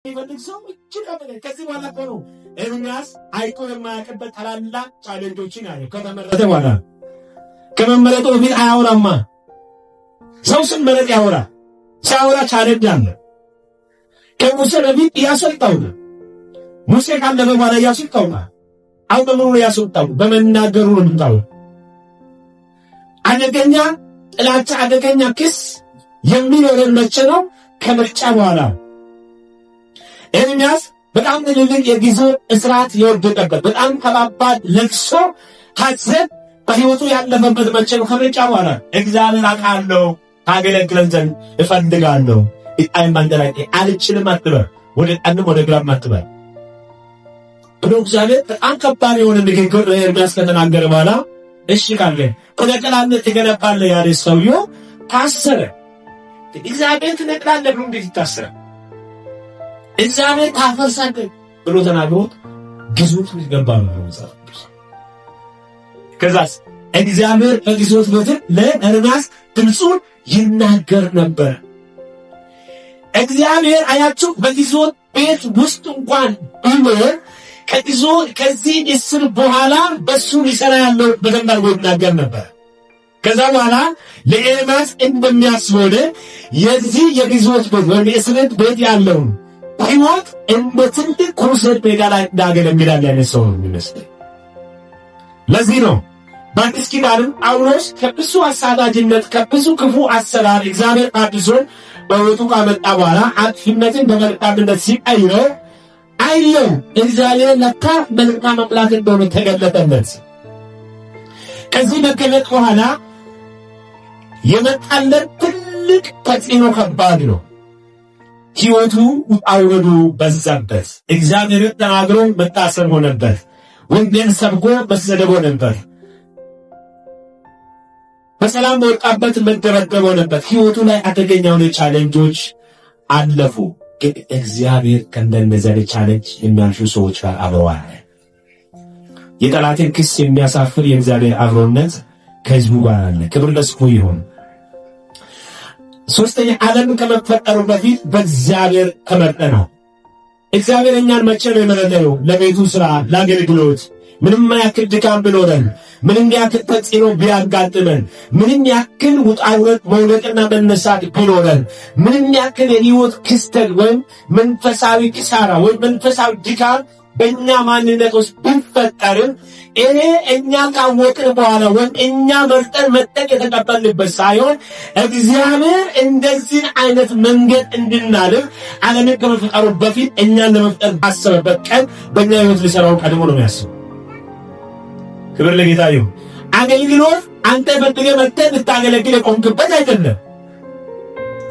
ይፈልግ ሰው እጅግ አበደ። ከዚህ በኋላ እኮ ነው ኤርምያስ አይቶ የማያውቅበት ታላላቅ ቻሌንጆችን ያለው ከተመረጠ በኋላ። ከመመረጡ በፊት አያወራማ። ሰው ሲመረጥ ያወራ። ሲያወራ ቻሌንጅ አለ። ከሙሴ በፊት ያስወጣው ነው። ሙሴ ካለፈ በኋላ ያስወጣው ነው። አሁን በምኑ ነው ያስወጣው? በመናገሩ ነው የምታው። አደገኛ ጥላቻ፣ አደገኛ ክስ የሚኖረን መቼ ነው? ከምርጫ በኋላ። ኤርምያስ በጣም ትልልቅ የጊዜው እስራት የወደቀበት በጣም ከባባድ ለቅሶ ሐዘን በሕይወቱ ያለፈበት መቼ ነው? ከምርጫ በኋላ። እግዚአብሔር አውቃለሁ ታገለግለን ዘንድ እፈልጋለሁ፣ ኢጣይም ባንደላቄ አልችልም አትበል፣ ወደ ቀንም ወደ ግራም አትበል ብሎ እግዚአብሔር በጣም ከባድ የሆነ ንግግር ኤርምያስ ከተናገረ በኋላ እሺ ካለ ትነቅላለህ ትገነባለህ ያለ ሰውዬው ታሰረ። እግዚአብሔር ትነቅላለህ ብሎ እንዴት ይታሰራል? እግዚአብሔር ታፈርሳለህ ብሎ ተናግሮት ግዞት ሊገባ ነው ማለት። ከዛስ እግዚአብሔር በግዞት ቤት ለኤርምያስ ድምፁን ይናገር ነበር። እግዚአብሔር አያችሁ በግዞት ቤት ውስጥ እንኳን ቢኖር ከዚህ እስር በኋላ በሱ ሊሰራ ያለው በደንብ አድርጎ ይናገር ነበር። ከዛ በኋላ ለኤርምያስ እንደሚያስወደ የዚህ የግዞት ቤት ወይም የእስር ቤት ያለውን ሕይወት እንደ ትልቅ ክሩሴድ ሜዳ ላይ እንዳገለግላል ያለ ሰው ነው የሚመስለኝ። ለዚህ ነው በአዲስ ኪዳንም ጳውሎስ ከብዙ አሳዳጅነት ከብዙ ክፉ አሰራር እግዚአብሔር አዲሱን በሕይወቱ ካመጣ በኋላ አጥፊነትን በመልካምነት ሲቀይረው አየው እግዚአብሔር ለካ መልካም አምላክ እንደሆነ ተገለጠለት። ከዚህ መገለጥ በኋላ የመጣለት ትልቅ ተጽዕኖ ከባድ ነው። ሕይወቱ ውጣ ውረዱ በዛበት። እግዚአብሔር ተናግሮ መታሰር ሆነበት። ወንጌል ሰብኮ መሰደብ ሆነበት። በሰላም ወጣበት መደረገብ ሆነበት። ሕይወቱ ላይ አደገኛ የሆኑ ቻሌንጆች አለፉ። ግን እግዚአብሔር ከእንደነዚህ ቻሌንጅ የሚያልፉ ሰዎች ጋር አብረዋል። የጠላትን ክስ የሚያሳፍር የእግዚአብሔር አብሮነት ከሕዝቡ ጋር አለ። ክብር ለስሙ ይሁን። ሶስተኛ ዓለም ከመፈጠሩ በፊት በእግዚአብሔር ተመርጠ ነው። እግዚአብሔር እኛን መቼ ነው የመረጠው? ለቤቱ ሥራ፣ ለአገልግሎት። ምንም ያክል ድካም ቢኖረን፣ ምንም ያክል ተጽዕኖ ቢያጋጥመን፣ ምንም ያክል ውጣ ውረድ መውደቅና መነሳት ቢኖረን፣ ምንም ያክል የሕይወት ክስተት ወይም መንፈሳዊ ኪሳራ ወይም መንፈሳዊ ድካም በእኛ ማንነት ውስጥ ቢፈጠርም ይሄ እኛ ካወቅን በኋላ ወይም እኛ መርጠን መጠቅ የተቀበልንበት ሳይሆን እግዚአብሔር እንደዚህ አይነት መንገድ እንድናልፍ ዓለምን ከመፍጠሩ በፊት እኛን ለመፍጠር ባሰበበት ቀን በእኛ ሕይወት ሊሠራው ቀድሞ ነው የሚያስበው። ክብር ለጌታ ይሁን። አገልግሎት አንተ ፈልገህ መጥተህ ልታገለግል የቆምክበት አይደለም።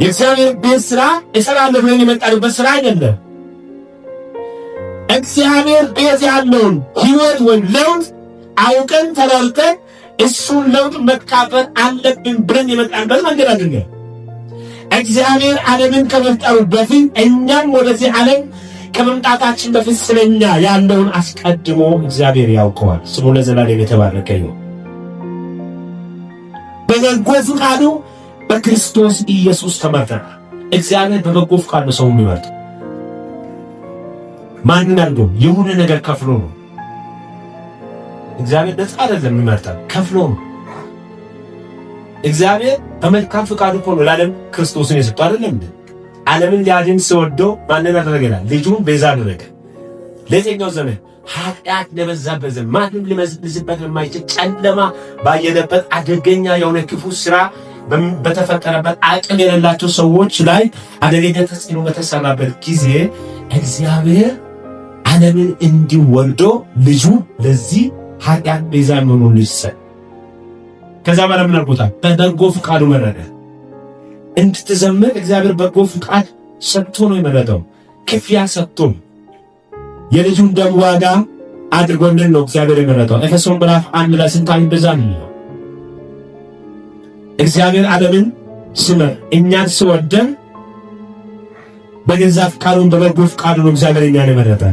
የእግዚአብሔር ቤት ሥራ እሠራለሁ ብለን የመጣንበት ሥራ አይደለም። እግዚአብሔር ቤት ያለውን ሕይወት ወይም ለውጥ አውቀን ተረድተን እሱን ለውጥ መካፈል አለብን ብለን የመጣንበት መንገድ አይደለም። እግዚአብሔር ዓለምን ከመፍጠሩ በፊት እኛም ወደዚህ ዓለም ከመምጣታችን በፊት ስለኛ ያለውን አስቀድሞ እግዚአብሔር ያውቀዋል። ስሙ ለዘላለም የተባረከ ይሁን። በበጎ ፈቃዱ በክርስቶስ ኢየሱስ ተመርጠናል። እግዚአብሔር በበጎ ፈቃዱ ሰው የሚመርጥ ማንን አድርጎ የሆነ ነገር ከፍሎ ነው። እግዚአብሔር ነፃ አይደለም የሚመርጠን፣ ከፍሎ ነው። እግዚአብሔር በመልካም ፈቃዱ እኮ ነው ለዓለም ክርስቶስን የሰጠው አይደለም እንዴ? ዓለምን ሊያድን ሲወደው ማንን አደረገናል? ልጁን ቤዛ አደረገ። ለየትኛው ዘመን? ኃጢአት ለበዛበት ዘመን፣ ማንም ሊመልስበት የማይችል ጨለማ ባየለበት አደገኛ የሆነ ክፉ ሥራ በተፈጠረበት አቅም የሌላቸው ሰዎች ላይ አደገኛ ተጽዕኖ በተሰራበት ጊዜ እግዚአብሔር ዓለምን እንዲወልዶ ልጁ ለዚህ ኃጢአት ቤዛ መሆኑን ይሰጥ። ከዛ በኋላ ምን አድርጎታል? በበጎ ፈቃዱ መረጠ። እንድትዘምር እግዚአብሔር በጎ ፈቃድ ሰጥቶ ነው የመረጠው። ክፍያ ሰጥቶ የልጁን ደም ዋጋ አድርጎልን ነው እግዚአብሔር የመረጠው። ኤፌሶን ምዕራፍ 1 ላይ ስንታይ በዛ ነው እግዚአብሔር ዓለምን ሲመር እኛን ሲወደን በገዛ ፈቃዱን በበጎ ፈቃዱ ነው እግዚአብሔር እኛን የመረጠ።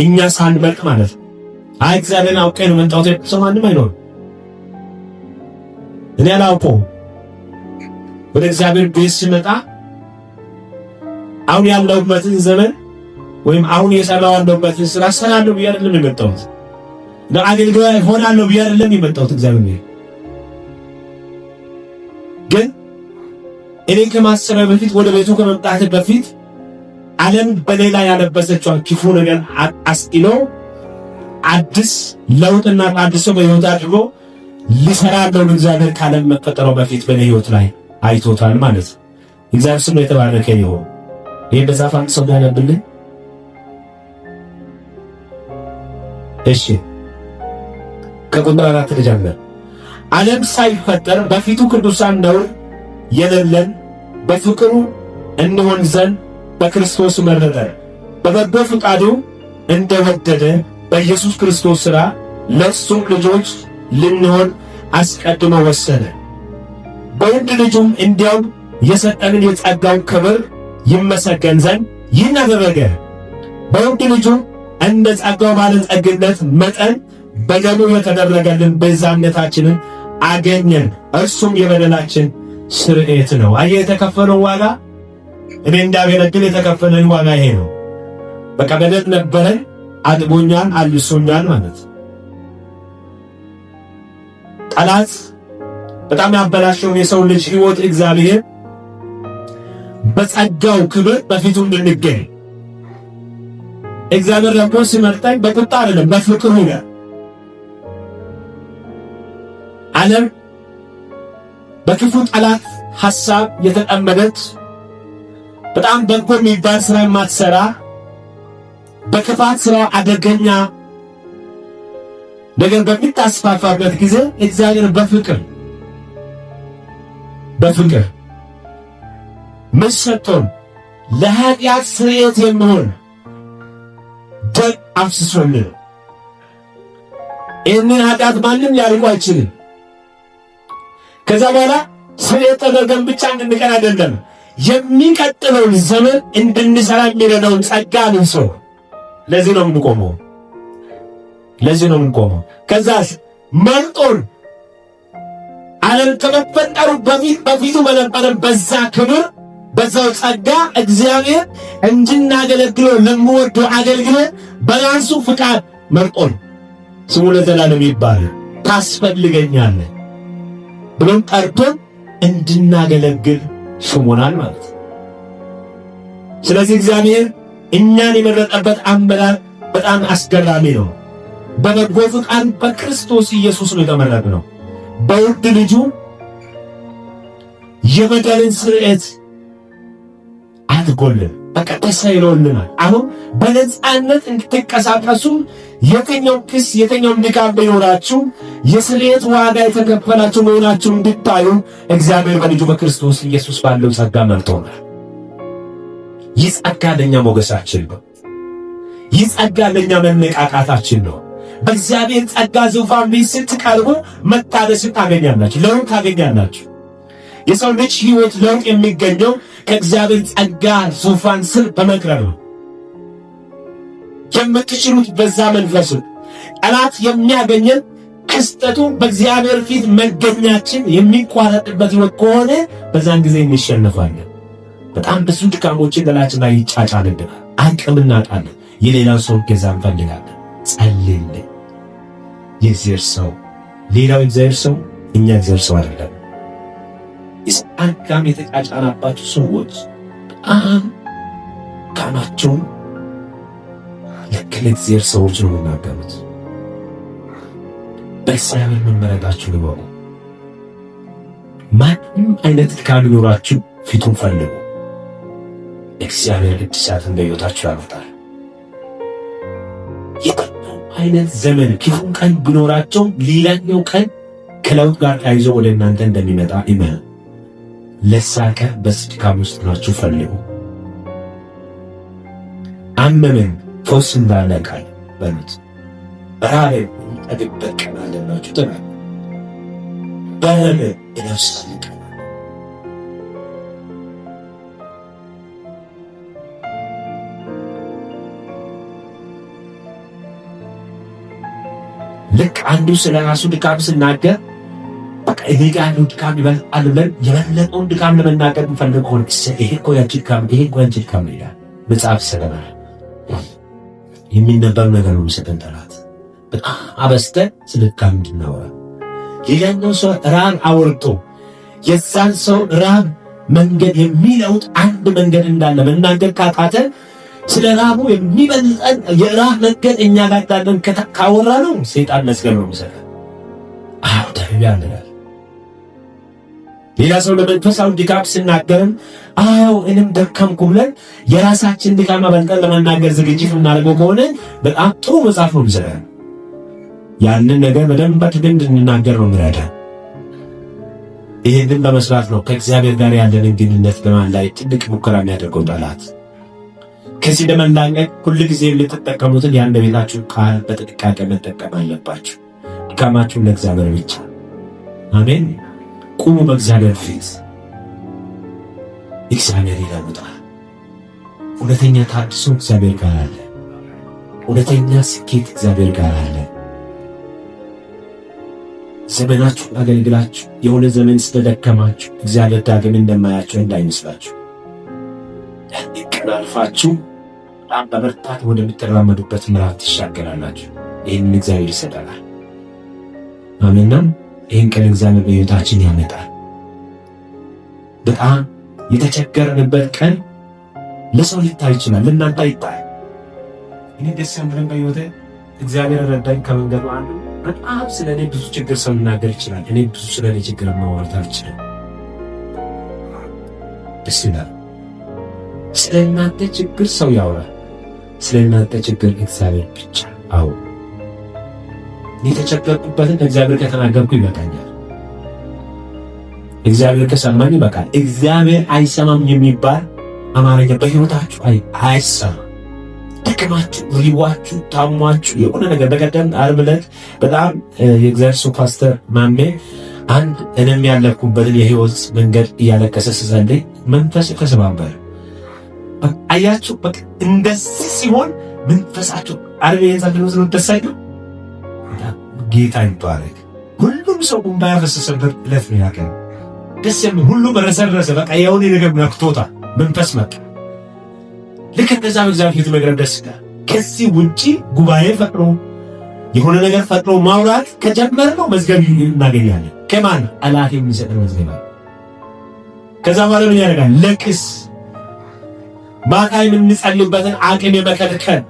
እኛ ሳንመርጥ ማለት ነው። አይ እግዚአብሔርን አውቄ ነው መጣሁት ሰው ማንም አይኖርም። እኔ አላውቀውም። ወደ እግዚአብሔር ቤት ሲመጣ አሁን ያለሁበትን ዘመን ወይም አሁን የሰራው ያለሁበትን ስራ ሰራለሁ ብዬ አይደለም የመጣሁት። ለአገልጋይ ሆናለሁ ብዬ አይደለም የመጣሁት። እግዚአብሔር ግን እኔ ከማሰብ በፊት ወደ ቤቱ ከመምጣት በፊት ዓለም በሌላ ያለበሰችው ክፉ ነገር አስጥሎ አዲስ ለውጥና አዲስ በሕይወት አድርጎ ሊሰራ ያለውን እግዚአብሔር ከዓለም መፈጠሩ በፊት በእኔ ሕይወት ላይ አይቶታል ማለት ነው። እግዚአብሔር ስሙ የተባረከ ይሁን። ይሄ በዛፍ አንድ ሰው ያነብልኝ። እሺ ከቁጥር 4 ልጀምር። ዓለም ሳይፈጠር በፊቱ ቅዱሳን ነውር የሌለን በፍቅሩ እንሆን ዘንድ በክርስቶስ መረጠን፣ በበጎ ፈቃዱ እንደወደደ በኢየሱስ ክርስቶስ ሥራ ለእርሱም ልጆች ልንሆን አስቀድሞ ወሰነ። በውድ ልጁም እንዲያውም የሰጠንን የጸጋውን ክብር ይመሰገን ዘንድ ይህን አደረገ። በውድ ልጁ እንደ ጸጋው ባለጠግነት መጠን በደሙ የተደረገልን ቤዛነታችንን አገኘን። እርሱም የበደላችን ስርየት ነው። አየህ፣ የተከፈለው ዋጋ እኔ እንዳገለግል የተከፈለን ዋጋ ይሄ ነው። በቃ በደል ነበረን፣ አጥቦኛል፣ አልብሶኛል ማለት። ጠላት በጣም ያበላሸውን የሰው ልጅ ሕይወት እግዚአብሔር በጸጋው ክብር በፊቱ እንድንገኝ እግዚአብሔር ደግሞ ሲመርጠኝ በቁጣ አይደለም በፍቅሩ ነው። ዓለም በክፉ ጠላት ሐሳብ የተጠመደች በጣም በጎ የሚባል ስራ የማትሰራ በክፋት ስራ አደገኛ ነገር በሚታስፋፋበት ጊዜ እግዚአብሔር በፍቅር ምን ሰጥቶን ለኃጢአት ስርየት የሚሆን ደም አፍስሶልን። ይህንን ኃጢአት ማንም ሊያርቁ አይችልም። ከዛ በኋላ ስርየት ተደርገን ብቻ እንድንቀር አይደለም፣ የሚቀጥለውን ዘመን እንድንሰራ የሚረዳውን ጸጋ አልብሶ ለዚህ ነው የምንቆመው። ከዛስ መርጦን ዓለም ከመፈጠሩ በፊቱ በነበረን በዛ ክብር በዛው ጸጋ እግዚአብሔር እንድናገለግለው ለምወደው አገልግሎት በራሱ ፍቃድ መርጦን ስሙ ለዘላለም ይባል ታስፈልገኛለህ ብሎን ጠርቶን እንድናገለግል ሾሞናል ማለት። ስለዚህ እግዚአብሔር እኛን የመረጠበት አመራር በጣም አስገራሚ ነው። በበጎ ፍቃድ በክርስቶስ ኢየሱስ ነው የተመረጥነው። በውድ ልጁ የበደልን ስርየት አድርጎልን በቃ ተሰይሮልናል። አሁን በነፃነት እንድትንቀሳቀሱ የትኛውም ክስ የትኛውም ድካም ቢኖራችሁ የስርየት ዋጋ የተከፈላችሁ መሆናችሁ እንድታዩ እግዚአብሔር በልጁ በክርስቶስ ኢየሱስ ባለው ጸጋ መርጦናል። ይህ ጸጋ ለእኛ ሞገሳችን ነው። ይህ ጸጋ ለእኛ መነቃቃታችን ነው። በእግዚአብሔር ጸጋ ዙፋን ፊት ስትቀርቡ መታደስን ታገኛላችሁ፣ ለውጥ ታገኛላችሁ። የሰው ልጅ ሕይወት ለውጥ የሚገኘው ከእግዚአብሔር ጸጋ ዙፋን ስር በመቅረብ ነው። የምትችሉት በዛ መንፈስ ነው። ጠላት የሚያገኘን ክስተቱ በእግዚአብሔር ፊት መገኛችን የሚቋረጥበት ሕይወት ከሆነ በዛን ጊዜ እንሸነፋለን። በጣም ብዙ ድካሞችን ገላችን ላይ ይጫጫንብናል። አቅም እናጣለን። የሌላው ሰው ገዛ እንፈልጋለን። ጸልይልኝ የእግዚአብሔር ሰው ሌላው እግዚአብሔር ሰው እኛ እግዚአብሔር ሰው አይደለም። አጋም የተጫጫናባቸው ሰዎች በጣም ካማቸውን ልክ ለእግዚአብሔር ሰዎች ነው የሚናገሩት። በእግዚአብሔር መመረጣችሁ ልበሩ። ማንም አይነት ድካም ቢኖራችሁ ፊቱን ፈልጉ። እግዚአብሔር እድሳትን በሕይወታችሁ ያመጣል። የትኛው አይነት ዘመን ክፉ ቀን ቢኖራቸው ሌላኛው ቀን ከለውጥ ጋር ተያይዞ ወደ እናንተ እንደሚመጣ እመኑ። ለሳቀ በድካም ውስጥ ናችሁ ፈልጉ። አመመን ፈውስ እንዳለ ቃል በሉት። ራበን እንጠግብበት ቀን አለናችሁ ትናል። በህመም እነፍሳለን ቀን ልክ አንዱ ስለ ራሱ ድካም ሲናገር በቃ እኔ ጋር ያለው ድካም ይበልጣል ብለን የበለጠውን ድካም ለመናገር እንፈልግ ሆነ ይሄ እኮ ያንቺ ድካም ይሄ እኮ ያንቺ ድካም ይላል መጽሐፍ ሰለማ የሚነበብ ነገር ነው የሚሰጠን ጠላት። በጣም አበስተን ስለ ድካም እንድናወራ ሌላኛው ሰው ራብ አወርቶ የዛን ሰው ራብ መንገድ የሚለውጥ አንድ መንገድ እንዳለ መናገር ካቃተን ስለ ራቡ የሚበልጠን የራብ መንገድ እኛ ጋር እንዳለን ካወራ ነው ሰይጣን መስገር ነው የሚሰጠን። አዎ ተብያለናል። ሌላ ሰው ለመንፈሳዊ ድካም ስናገርም አዎ እኔም ደከምኩ ብለን የራሳችን ድካም አበልጠን ለመናገር ዝግጅት እናደርገው ከሆነ በጣም ጥሩ መጽሐፍ ነው የሚሰጠን። ያንን ነገር በደንብ አድርገን እንድንናገር ነው የሚረዳን። ይህንን በመስራት ነው ከእግዚአብሔር ጋር ያለንን ግንኙነት በማላይ ትልቅ ሙከራ የሚያደርገው ጠላት። ከዚህ ለመላቀቅ ሁል ጊዜ ልትጠቀሙትን የአንደበታችሁን ቃል በጥንቃቄ መጠቀም አለባችሁ። ድካማችሁን ለእግዚአብሔር ብቻ። አሜን። ቁሙ በእግዚአብሔር ፊት። እግዚአብሔር ይለውጣል። እውነተኛ ታድሶ እግዚአብሔር ጋር አለ። እውነተኛ ስኬት እግዚአብሔር ጋር አለ። ዘመናችሁን አገልግላችሁ የሆነ ዘመን ስለደከማችሁ እግዚአብሔር ዳግም እንደማያችሁ እንዳይመስላችሁ። ቀን አልፋችሁ በጣም በበርታት ወደምትራመዱበት ምዕራፍ ትሻገራላችሁ። ይህንን እግዚአብሔር ይሰጠናል። አሜንና ይህን ቀን እግዚአብሔር በሕይወታችን ያመጣል። በጣም የተቸገርንበት ቀን ለሰው ሊታይ ይችላል፣ ለእናንተ አይታይ። እኔ ደስ የሚለኝ በሕይወቴ እግዚአብሔር ረዳኝ ከመንገዱ አንዱ በጣም ስለ እኔ ብዙ ችግር ሰው ሊናገር ይችላል። እኔ ብዙ ስለ እኔ ችግር ማውራት አልችልም። ደስ ይላል። ስለ እናንተ ችግር ሰው ያወራል፣ ስለ እናንተ ችግር እግዚአብሔር ብቻ። አዎ እኔ የተቸገርኩበትን እግዚአብሔር ከተናገርኩ ይበቃኛል። እግዚአብሔር ከሰማኝ ይበቃል። እግዚአብሔር አይሰማም የሚባል አማርኛ በሕይወታችሁ አይሰማም። ደከማችሁ፣ ሪዋችሁ፣ ታሟችሁ የሆነ ነገር በቀደም ዓርብ ዕለት በጣም የእግዚአብሔር ሰው ፓስተር ማሜ አንድ እኔም ያለፍኩበትን የሕይወት መንገድ እያለቀሰ ሲጸልይ መንፈስ ተሰባበረ። አያችሁ፣ በቃ እንደዚህ ሲሆን መንፈሳችሁ ዓርብ የጸለዩት ነው። ደስ አይልም? ጌታ ይባረክ። ሁሉም ሰው እንባ ያፈሰሰበት ዕለት ነው ያቀን። ደስ የሚል ሁሉም ረሰረሰ። በቃ የሆነ ነገር ነክቶታል። መንፈስ መጣ። ልክ እንደዛ በእግዚአብሔር ፊት መቅረብ ደስ ይላል። ከዚህ ውጪ ጉባኤ ፈጥሮ የሆነ ነገር ፈጥሮ ማውራት ከጀመርነው መዝገብ እናገኛለን። ከማን ጠላት የሚሰጠን መዝገብ አለ። ከዛ በኋላ ምን ያደርጋል? ለክስ ማታ የምንጸልይበትን አቅም የመከልከል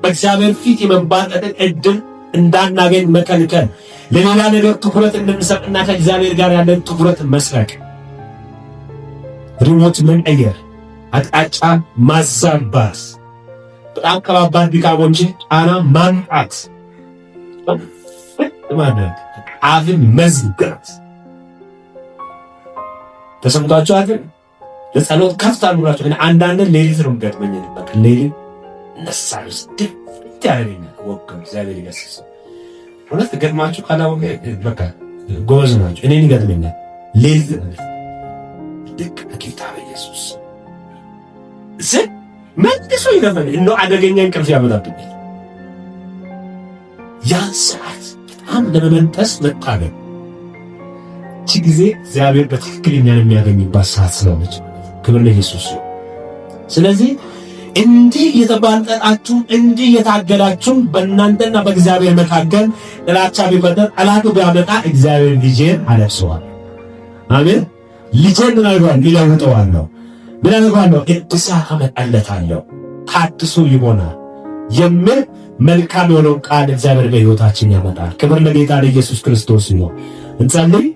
በእግዚአብሔር ፊት የመባጠጥን እድል እንዳናገኝ መከልከል፣ ለሌላ ነገር ትኩረት እንድንሰጥና ከእግዚአብሔር ጋር ያለን ትኩረት መስረቅ፣ ሪሞት መቀየር፣ አቅጣጫ ማዛባት፣ በጣም ከባባድ ድካሞችን ጫና ማምጣት፣ ማድረግ፣ አፍን መዝጋት። ተሰምቷችሁ አይደል? ለጸሎት ከፍታ ኑራችሁ ግን አንዳንድ ሌሊት ነው ገጥመኝ በቃ ሌሊት ነሳሉስ ድፍት ያለኝ ወቀም እግዚአብሔር ይመስገን። ሁለት ገጥማችሁ ካላወቀ በቃ ጎበዝ ናችሁ። እኔን ይገጥመኛል ሌሊት ልክ በጌታ በኢየሱስ መልሶ ይነፈል እንደው አደገኛ እንቅልፍ ያመጣብኛል። ያን ሰዓት በጣም ለመመንጠስ መጣበብ እቺ ጊዜ እግዚአብሔር በትክክል እኛን የሚያገኝባት ሰዓት ስለሆነች ክብር ለኢየሱስ። ስለዚህ እንዲህ የተባጠጣችሁ እንዲህ የታገላችሁ በእናንተና በእግዚአብሔር መካከል ጥላቻ ቢፈጠር ጠላቱ ቢያመጣ እግዚአብሔር ልጄን አለብሰዋል። አሜን። ልጄን ምናልባት ይለውጠዋል ነው ምናልባት ነው እድሳት አመጣለታለሁ ታድሶ ይሆናል የሚል መልካም የሆነው ቃል እግዚአብሔር በሕይወታችን ያመጣል። ክብር ለጌታ ለኢየሱስ ክርስቶስ ነው። እንጸልይ።